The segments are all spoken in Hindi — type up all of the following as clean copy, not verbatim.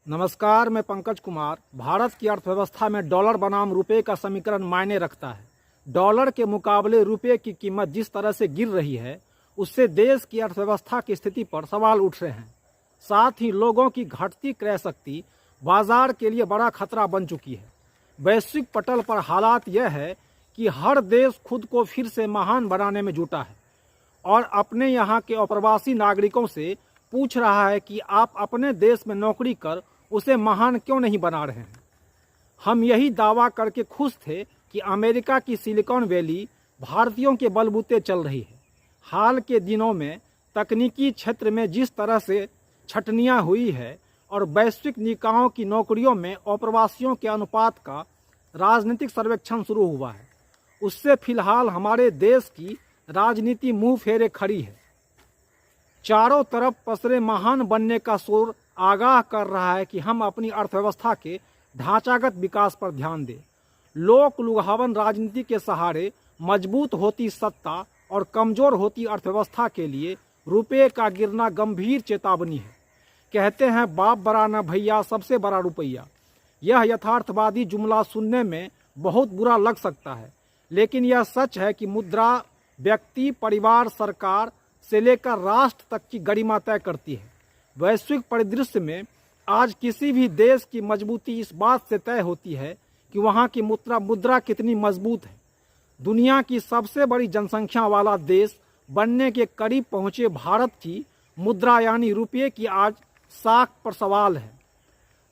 नमस्कार, मैं पंकज कुमार। भारत की अर्थव्यवस्था में डॉलर बनाम रुपए का समीकरण मायने रखता है। डॉलर के मुकाबले रुपए की कीमत जिस तरह से गिर रही है, उससे देश की अर्थव्यवस्था की स्थिति पर सवाल उठ रहे हैं। साथ ही लोगों की घटती क्रय शक्ति बाजार के लिए बड़ा खतरा बन चुकी है। वैश्विक पटल पर हालात यह है कि हर देश खुद को फिर से महान बनाने में जुटा है और अपने यहाँ के अप्रवासी नागरिकों से पूछ रहा है कि आप अपने देश में नौकरी कर उसे महान क्यों नहीं बना रहे हैं। हम यही दावा करके खुश थे कि अमेरिका की सिलिकॉन वैली भारतीयों के बलबूते चल रही है। हाल के दिनों में तकनीकी क्षेत्र में जिस तरह से छटनियां हुई है और वैश्विक निकायों की नौकरियों में अप्रवासियों के अनुपात का राजनीतिक सर्वेक्षण शुरू हुआ है, उससे फिलहाल हमारे देश की राजनीति मुंह फेरे खड़ी है। चारों तरफ पसरे महान बनने का शोर आगाह कर रहा है कि हम अपनी अर्थव्यवस्था के ढांचागत विकास पर ध्यान दें। लोक लुभावन राजनीति के सहारे मजबूत होती सत्ता और कमजोर होती अर्थव्यवस्था के लिए रुपये का गिरना गंभीर चेतावनी है। कहते हैं बाप बड़ा न भैया, सबसे बड़ा रुपया। यह यथार्थवादी जुमला सुनने में बहुत बुरा लग सकता है, लेकिन यह सच है कि मुद्रा व्यक्ति, परिवार, सरकार से लेकर राष्ट्र तक की गरिमा तय करती है। वैश्विक परिदृश्य में आज किसी भी देश की मजबूती इस बात से तय होती है कि वहाँ की मुद्रा कितनी मजबूत है। दुनिया की सबसे बड़ी जनसंख्या वाला देश बनने के करीब पहुँचे भारत की मुद्रा यानी रुपये की आज साख पर सवाल है।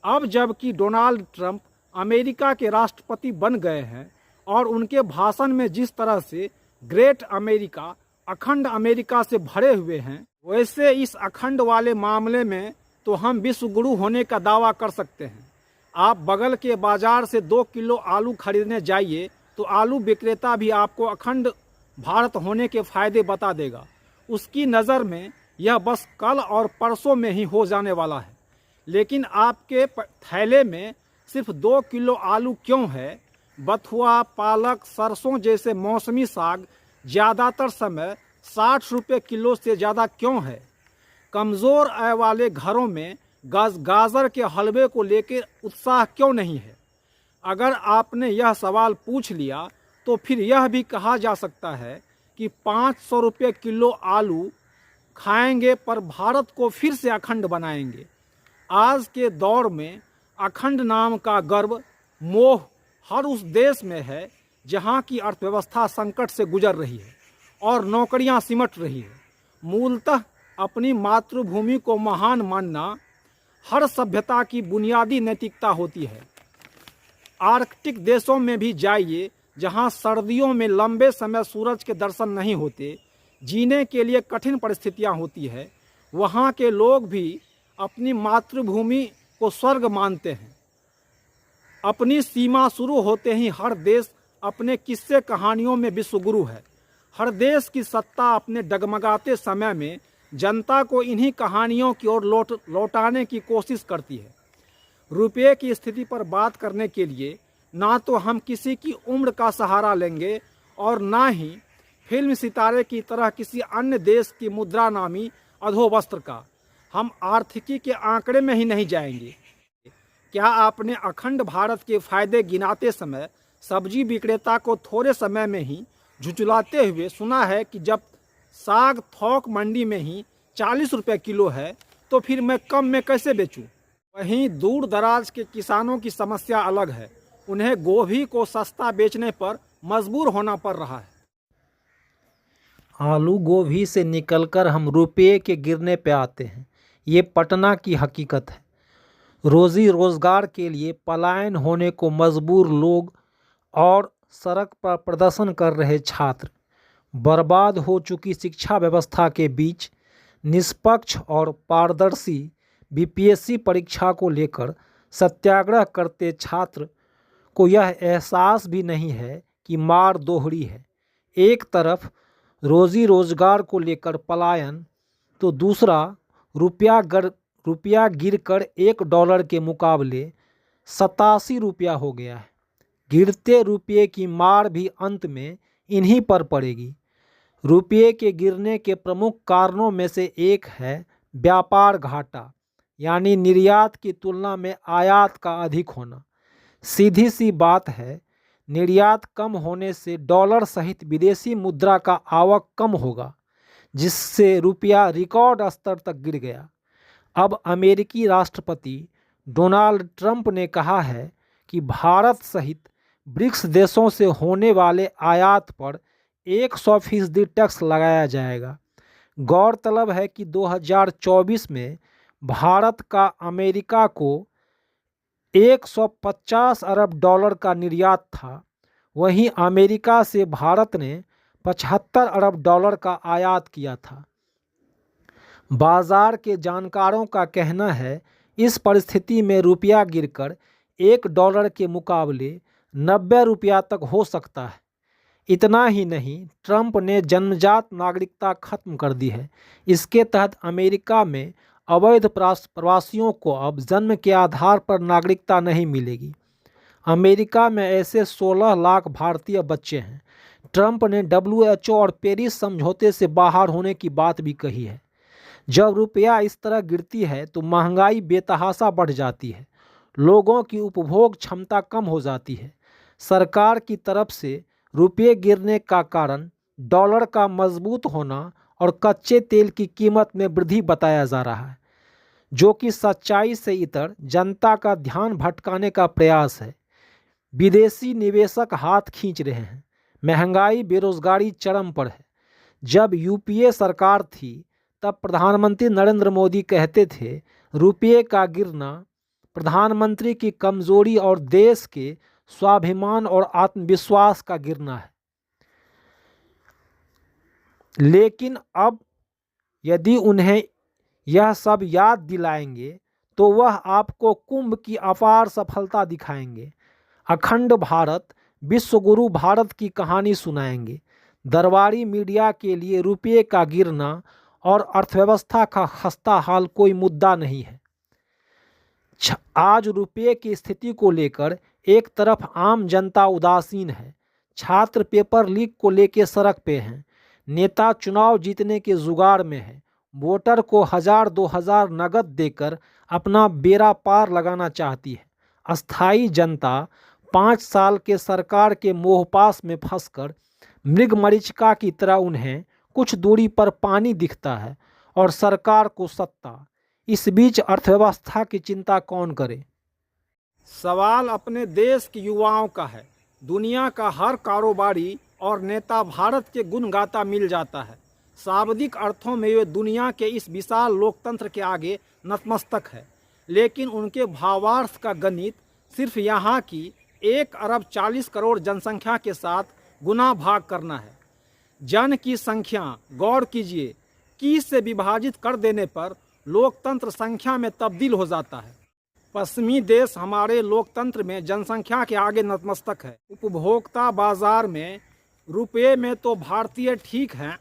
अब जबकि डोनाल्ड ट्रंप अमेरिका के राष्ट्रपति बन गए हैं और उनके भाषण में जिस तरह से ग्रेट अमेरिका, अखंड अमेरिका से भरे हुए हैं, वैसे इस अखंड वाले मामले में तो हम विश्व गुरु होने का दावा कर सकते हैं। आप बगल के बाजार से 2 किलो आलू खरीदने जाइए तो आलू विक्रेता भी आपको अखंड भारत होने के फायदे बता देगा। उसकी नज़र में यह बस कल और परसों में ही हो जाने वाला है। लेकिन आपके थैले में सिर्फ 2 किलो आलू क्यों है? बथुआ, पालक, सरसों जैसे मौसमी साग ज़्यादातर समय 60 रुपये किलो से ज़्यादा क्यों है? कमज़ोर आय वाले घरों में गाजर के हलवे को लेकर उत्साह क्यों नहीं है? अगर आपने यह सवाल पूछ लिया तो फिर यह भी कहा जा सकता है कि 500 रुपये किलो आलू खाएंगे पर भारत को फिर से अखंड बनाएंगे। आज के दौर में अखंड नाम का गर्व, मोह हर उस देश में है जहां की अर्थव्यवस्था संकट से गुजर रही है और नौकरियां सिमट रही है। मूलतः अपनी मातृभूमि को महान मानना हर सभ्यता की बुनियादी नैतिकता होती है। आर्कटिक देशों में भी जाइए, जहां सर्दियों में लंबे समय सूरज के दर्शन नहीं होते, जीने के लिए कठिन परिस्थितियां होती है, वहां के लोग भी अपनी मातृभूमि को स्वर्ग मानते हैं। अपनी सीमा शुरू होते ही हर देश अपने किस्से कहानियों में विश्वगुरु है। हर देश की सत्ता अपने डगमगाते समय में जनता को इन्हीं कहानियों की ओर लौटाने की कोशिश करती है। रुपये की स्थिति पर बात करने के लिए ना तो हम किसी की उम्र का सहारा लेंगे और ना ही फिल्म सितारे की तरह किसी अन्य देश की मुद्रा नामी अधोवस्त्र का। हम आर्थिकी के आंकड़े में ही नहीं जाएंगे। क्या आपने अखंड भारत के फायदे गिनाते समय सब्जी विक्रेता को थोड़े समय में ही झुंझुलाते हुए सुना है कि जब साग थोक मंडी में ही 40 रुपये किलो है तो फिर मैं कम में कैसे बेचूं? वहीं दूर दराज के किसानों की समस्या अलग है। उन्हें गोभी को सस्ता बेचने पर मजबूर होना पड़ रहा है। आलू गोभी से निकलकर हम रुपये के गिरने पे आते हैं। ये पटना की हकीकत है। रोजी रोजगार के लिए पलायन होने को मजबूर लोग और सड़क पर प्रदर्शन कर रहे छात्र, बर्बाद हो चुकी शिक्षा व्यवस्था के बीच निष्पक्ष और पारदर्शी बीपीएससी परीक्षा को लेकर सत्याग्रह करते छात्र को यह एहसास भी नहीं है कि मार दोहरी है। एक तरफ रोजी रोजगार को लेकर पलायन तो दूसरा रुपया गिरकर $1 के मुकाबले 87 रुपया हो गया है। गिरते रुपये की मार भी अंत में इन्हीं पर पड़ेगी। रुपये के गिरने के प्रमुख कारणों में से एक है व्यापार घाटा। यानी निर्यात की तुलना में आयात का अधिक होना। सीधी सी बात है, निर्यात कम होने से डॉलर सहित विदेशी मुद्रा का आवक कम होगा, जिससे रुपया रिकॉर्ड स्तर तक गिर गया। अब अमेरिकी राष्ट्रपति डोनाल्ड ट्रंप ने कहा है कि भारत सहित ब्रिक्स देशों से होने वाले आयात पर 100% टैक्स लगाया जाएगा। गौरतलब है कि 2024 में भारत का अमेरिका को 150 अरब डॉलर का निर्यात था, वहीं अमेरिका से भारत ने 75 अरब डॉलर का आयात किया था। बाजार के जानकारों का कहना है, इस परिस्थिति में रुपया गिरकर $1 के मुकाबले 90 रुपया तक हो सकता है। इतना ही नहीं, ट्रंप ने जन्मजात नागरिकता खत्म कर दी है। इसके तहत अमेरिका में अवैध प्रवासियों को अब जन्म के आधार पर नागरिकता नहीं मिलेगी। अमेरिका में ऐसे 16 लाख भारतीय बच्चे हैं। ट्रंप ने WHO और पेरिस समझौते से बाहर होने की बात भी कही है। जब रुपया इस तरह गिरती है तो महंगाई बेतहाशा बढ़ जाती है, लोगों की उपभोग क्षमता कम हो जाती है। सरकार की तरफ से रुपये गिरने का कारण डॉलर का मजबूत होना और कच्चे तेल की कीमत में वृद्धि बताया जा रहा है, जो कि सच्चाई से इतर जनता का ध्यान भटकाने का प्रयास है। विदेशी निवेशक हाथ खींच रहे हैं। महंगाई, बेरोजगारी चरम पर है। जब यूपीए सरकार थी तब प्रधानमंत्री नरेंद्र मोदी कहते थे, रुपये का गिरना प्रधानमंत्री की कमजोरी और देश के स्वाभिमान और आत्मविश्वास का गिरना है। लेकिन अब यदि उन्हें यह सब याद दिलाएंगे तो वह आपको कुंभ की अपार सफलता दिखाएंगे, अखंड भारत, विश्वगुरु भारत की कहानी सुनाएंगे। दरबारी मीडिया के लिए रुपये का गिरना और अर्थव्यवस्था का खस्ता हाल कोई मुद्दा नहीं है। आज रुपये की स्थिति को लेकर एक तरफ आम जनता उदासीन है, छात्र पेपर लीक को लेकर सड़क पे हैं, नेता चुनाव जीतने के जुगाड़ में है, वोटर को 1000-2000 नगद देकर अपना बेड़ा पार लगाना चाहती है। अस्थाई जनता 5 साल के सरकार के मोहपास में फंसकर मृगमरीचिका की तरह उन्हें कुछ दूरी पर पानी दिखता है और सरकार को सत्ता। इस बीच अर्थव्यवस्था की चिंता कौन करे? सवाल अपने देश के युवाओं का है। दुनिया का हर कारोबारी और नेता भारत के गुण गाता मिल जाता है। शाब्दिक अर्थों में वे दुनिया के इस विशाल लोकतंत्र के आगे नतमस्तक है, लेकिन उनके भावार्थ का गणित सिर्फ यहाँ की 1 अरब 40 करोड़ जनसंख्या के साथ गुना भाग करना है। जन की संख्या गौर कीजिए, 21 से विभाजित कर देने पर लोकतंत्र संख्या में तब्दील हो जाता है। पश्चिमी देश हमारे लोकतंत्र में जनसंख्या के आगे नतमस्तक है। उपभोक्ता बाजार में रुपये में तो भारतीय ठीक हैं,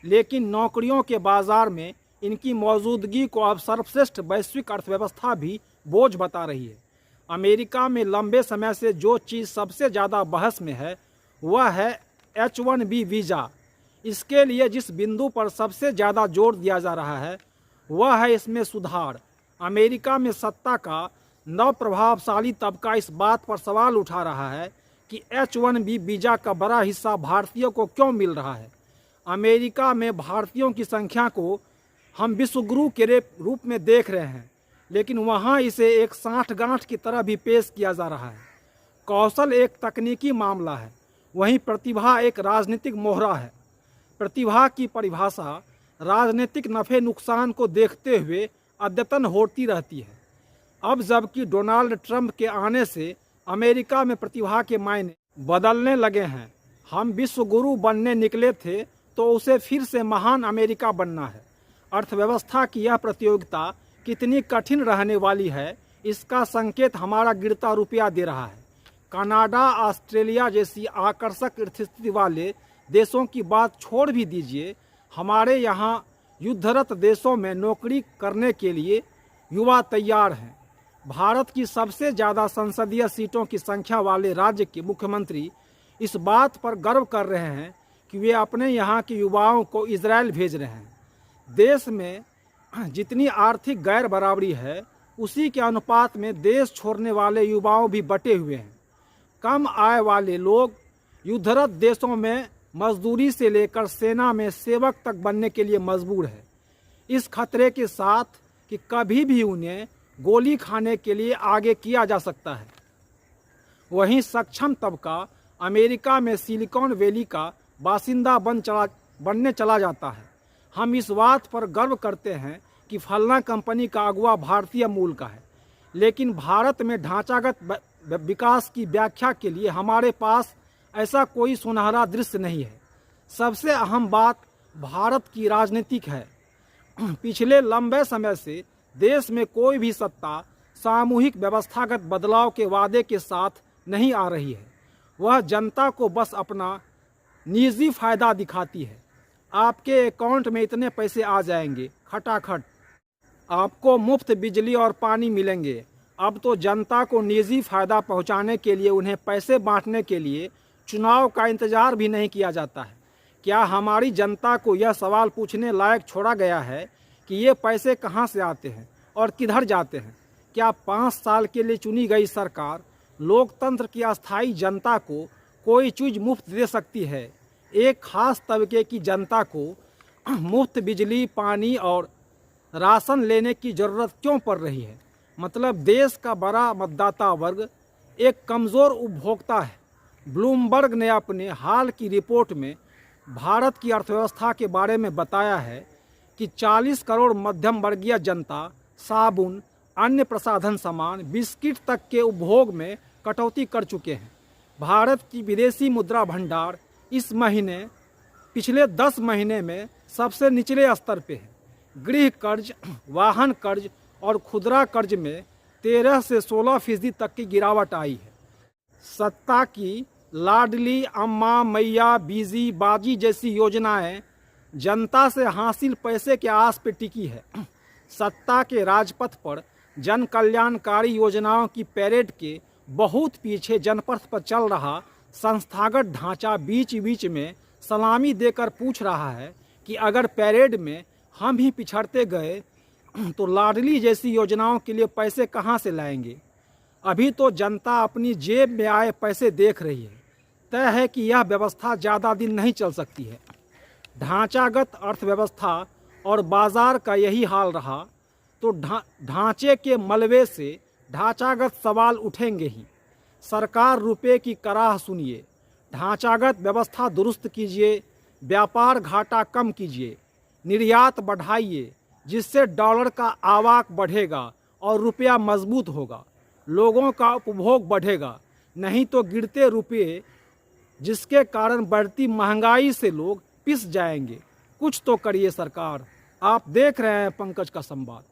लेकिन नौकरियों के बाजार में इनकी मौजूदगी को अब सर्वश्रेष्ठ वैश्विक अर्थव्यवस्था भी बोझ बता रही है। अमेरिका में लंबे समय से जो चीज़ सबसे ज़्यादा बहस में है वह है H-1B वीज़ा। इसके लिए जिस बिंदु पर सबसे ज़्यादा जोर दिया जा रहा है वह है इसमें सुधार। अमेरिका में सत्ता का नव प्रभावशाली तबका इस बात पर सवाल उठा रहा है कि H-1B वीज़ा का बड़ा हिस्सा भारतीयों को क्यों मिल रहा है। अमेरिका में भारतीयों की संख्या को हम विश्वगुरु के रूप में देख रहे हैं, लेकिन वहाँ इसे एक साठगांठ की तरह भी पेश किया जा रहा है। कौशल एक तकनीकी मामला है, वहीं प्रतिभा एक राजनीतिक मोहरा है। प्रतिभा की परिभाषा राजनीतिक नफ़े नुकसान को देखते हुए अद्यतन होती रहती है। अब जबकि डोनाल्ड ट्रंप के आने से अमेरिका में प्रतिभा के मायने बदलने लगे हैं। हम विश्वगुरु बनने निकले थे तो उसे फिर से महान अमेरिका बनना है। अर्थव्यवस्था की यह प्रतियोगिता कितनी कठिन रहने वाली है, इसका संकेत हमारा गिरता रुपया दे रहा है। कनाडा, ऑस्ट्रेलिया जैसी आकर्षक स्थिति वाले देशों की बात छोड़ भी दीजिए, हमारे यहाँ युद्धरत देशों में नौकरी करने के लिए युवा तैयार हैं। भारत की सबसे ज़्यादा संसदीय सीटों की संख्या वाले राज्य के मुख्यमंत्री इस बात पर गर्व कर रहे हैं कि वे अपने यहाँ के युवाओं को इजराइल भेज रहे हैं। देश में जितनी आर्थिक गैर बराबरी है, उसी के अनुपात में देश छोड़ने वाले युवाओं भी बटे हुए हैं। कम आय वाले लोग युद्धरत देशों में मजदूरी से लेकर सेना में सेवक तक बनने के लिए मजबूर है, इस खतरे के साथ कि कभी भी उन्हें गोली खाने के लिए आगे किया जा सकता है। वहीं सक्षम तबका अमेरिका में सिलिकॉन वैली का बासिंदा बनने चला जाता है। हम इस बात पर गर्व करते हैं कि फलना कंपनी का अगुवा भारतीय मूल का है, लेकिन भारत में ढांचागत विकास की व्याख्या के लिए हमारे पास ऐसा कोई सुनहरा दृश्य नहीं है। सबसे अहम बात भारत की राजनीतिक है। पिछले लंबे समय से देश में कोई भी सत्ता सामूहिक व्यवस्थागत बदलाव के वादे के साथ नहीं आ रही है। वह जनता को बस अपना निजी फायदा दिखाती है। आपके अकाउंट में इतने पैसे आ जाएंगे, खटाखट आपको मुफ्त बिजली और पानी मिलेंगे। अब तो जनता को निजी फायदा पहुंचाने के लिए उन्हें पैसे बांटने के लिए चुनाव का इंतजार भी नहीं किया जाता है। क्या हमारी जनता को यह सवाल पूछने लायक छोड़ा गया है कि ये पैसे कहां से आते हैं और किधर जाते हैं? क्या 5 साल के लिए चुनी गई सरकार लोकतंत्र की अस्थायी जनता को कोई चीज मुफ्त दे सकती है? एक खास तबके की जनता को मुफ्त बिजली, पानी और राशन लेने की ज़रूरत क्यों पड़ रही है? मतलब देश का बड़ा मतदाता वर्ग एक कमज़ोर उपभोक्ता है। ब्लूमबर्ग ने अपने हाल की रिपोर्ट में भारत की अर्थव्यवस्था के बारे में बताया है कि 40 करोड़ मध्यम वर्गीय जनता साबुन, अन्य प्रसाधन सामान, बिस्किट तक के उपभोग में कटौती कर चुके हैं। भारत की विदेशी मुद्रा भंडार इस महीने पिछले 10 महीने में सबसे निचले स्तर पे है। गृह कर्ज, वाहन कर्ज और खुदरा कर्ज में 13 से 16% तक की गिरावट आई है। सत्ता की लाडली अम्मा, मैया, बीजी, बाजी जैसी योजनाएं जनता से हासिल पैसे के आस पे टिकी है। सत्ता के राजपथ पर जन कल्याणकारी योजनाओं की पैरेड के बहुत पीछे जनपथ पर चल रहा संस्थागत ढांचा बीच बीच में सलामी देकर पूछ रहा है कि अगर पैरेड में हम ही पिछड़ते गए तो लाडली जैसी योजनाओं के लिए पैसे कहां से लाएंगे? अभी तो जनता अपनी जेब में आए पैसे देख रही है। तय है कि यह व्यवस्था ज़्यादा दिन नहीं चल सकती है। ढांचागत अर्थव्यवस्था और बाजार का यही हाल रहा तो ढांचे के मलबे से ढांचागत सवाल उठेंगे ही। सरकार रुपए की कराह सुनिए, ढांचागत व्यवस्था दुरुस्त कीजिए, व्यापार घाटा कम कीजिए, निर्यात बढ़ाइए, जिससे डॉलर का आवाक बढ़ेगा और रुपया मजबूत होगा, लोगों का उपभोग बढ़ेगा। नहीं तो गिरते रुपये जिसके कारण बढ़ती महंगाई से लोग पिस जाएंगे। कुछ तो करिए सरकार। आप देख रहे हैं पंकज का संवाद।